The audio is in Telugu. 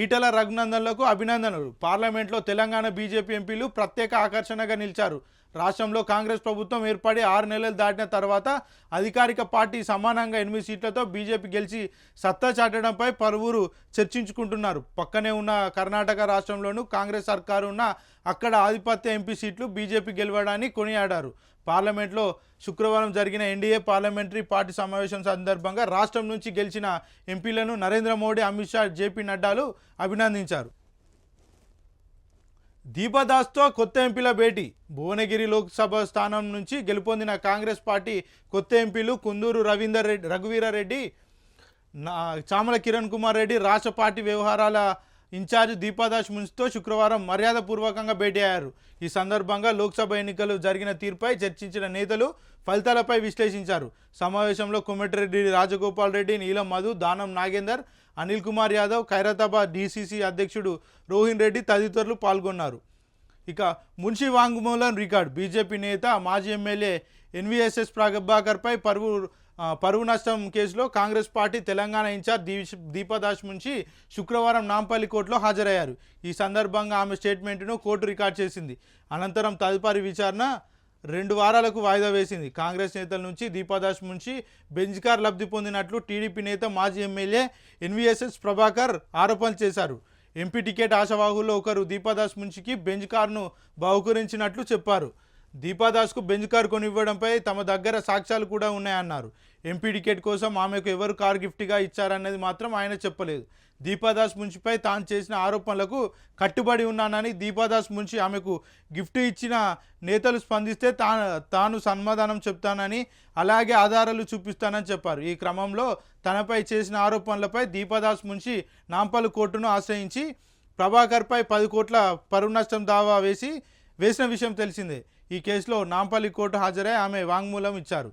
ఈటెల రఘునందన్లకు అభినందనలు. పార్లమెంట్లో తెలంగాణ బీజేపీ ఎంపీలు ప్రత్యేక ఆకర్షణగా నిలిచారు. రాష్ట్రంలో కాంగ్రెస్ ప్రభుత్వం ఏర్పడి 6 నెలలు దాటిన తర్వాత అధికారిక పార్టీ సమానంగా 8 సీట్లతో బీజేపీ గెలిచి సత్తా చాటడంపై పలువురు చర్చించుకుంటున్నారు. పక్కనే ఉన్న కర్ణాటక రాష్ట్రంలోనూ కాంగ్రెస్ సర్కారు ఉన్న అక్కడ ఆధిపత్య ఎంపీ సీట్లు బీజేపీ గెలవడాన్ని కొనియాడారు. పార్లమెంట్లో శుక్రవారం జరిగిన ఎన్డీఏ పార్లమెంటరీ పార్టీ సమావేశం సందర్భంగా రాష్ట్రం నుంచి గెలిచిన ఎంపీలను నరేంద్ర మోడీ, అమిత్ షా, జేపీ నడ్డాలు అభినందించారు. దీపదాస్తో కొత్త ఎంపీల భేటీ. భువనగిరి లోక్సభ స్థానం నుంచి గెలుపొందిన కాంగ్రెస్ పార్టీ కొత్త ఎంపీలు కుందూరు రఘువీరారెడ్డి, చామల కిరణ్ కుమార్ రెడ్డి రాష్ట్ర పార్టీ వ్యవహారాల ఇన్ఛార్జ్ దీపదాస్ మున్సితో శుక్రవారం మర్యాదపూర్వకంగా భేటీ అయ్యారు. ఈ సందర్భంగా లోక్సభ ఎన్నికలు జరిగిన తీరుపై చర్చించిన నేతలు ఫలితాలపై విశ్లేషించారు. సమావేశంలో కోమటిరెడ్డి రాజగోపాల్ రెడ్డి, నీలం మధు, దానం నాగేందర్, అనిల్ కుమార్ యాదవ్, ఖైరతాబాద్ డీసీసీ అధ్యక్షుడు రోహిన్ రెడ్డి తదితరులు పాల్గొన్నారు. ఇక మున్షి వాంగ్మూలం రికార్డ్. బీజేపీ నేత మాజీ ఎమ్మెల్యే ఎన్వీఎస్ఎస్ ప్రభాకర్పై పరువు నష్టం కేసులో కాంగ్రెస్ పార్టీ తెలంగాణ ఇన్ఛార్జ్ దీపదాస్ మున్షి శుక్రవారం నాంపల్లి కోర్టులో హాజరయ్యారు. ఈ సందర్భంగా ఆమె స్టేట్మెంట్ను కోర్టు రికార్డ్ చేసింది. అనంతరం తదుపరి విచారణ 2 వారాలకు వాయిదా వేసింది. కాంగ్రెస్ నేతల నుంచి దీపదాస్ మున్షి బెంచ్ కార్ లబ్ధి పొందినట్లు టీడీపీ నేత మాజీ ఎమ్మెల్యే ఎన్వీఎస్ఎస్ ప్రభాకర్ ఆరోపణలు చేశారు. ఎంపీ టికెట్ ఆశావాహుల్లో ఒకరు దీపదాస్ మున్షికి బెంచ్ కార్ను బహుకరించినట్లు చెప్పారు. దీపదాస్కు బెంచ్ కార్ కొనివ్వడంపై తమ దగ్గర సాక్ష్యాలు కూడా ఉన్నాయన్నారు. ఎంపీ టికెట్ కోసం ఆమెకు ఎవరు కారు గిఫ్ట్గా ఇచ్చారనేది మాత్రం ఆయన చెప్పలేదు. దీపదాస్ మున్షిపై తాను చేసిన ఆరోపణలకు కట్టుబడి ఉన్నానని, దీపదాస్ మున్షి ఆమెకు గిఫ్ట్ ఇచ్చిన నేతలు స్పందిస్తే తాను సమాధానం చెప్తానని, అలాగే ఆధారాలు చూపిస్తానని చెప్పారు. ఈ క్రమంలో తనపై చేసిన ఆరోపణలపై దీపదాస్ మున్షి నాంపల్లి కోర్టును ఆశ్రయించి ప్రభాకర్పై 10 కోట్ల పరువు నష్టం దావా వేసిన విషయం తెలిసిందే. ఈ కేసులో నాంపల్లి కోర్టు హాజరై ఆమె వాంగ్మూలం ఇచ్చారు.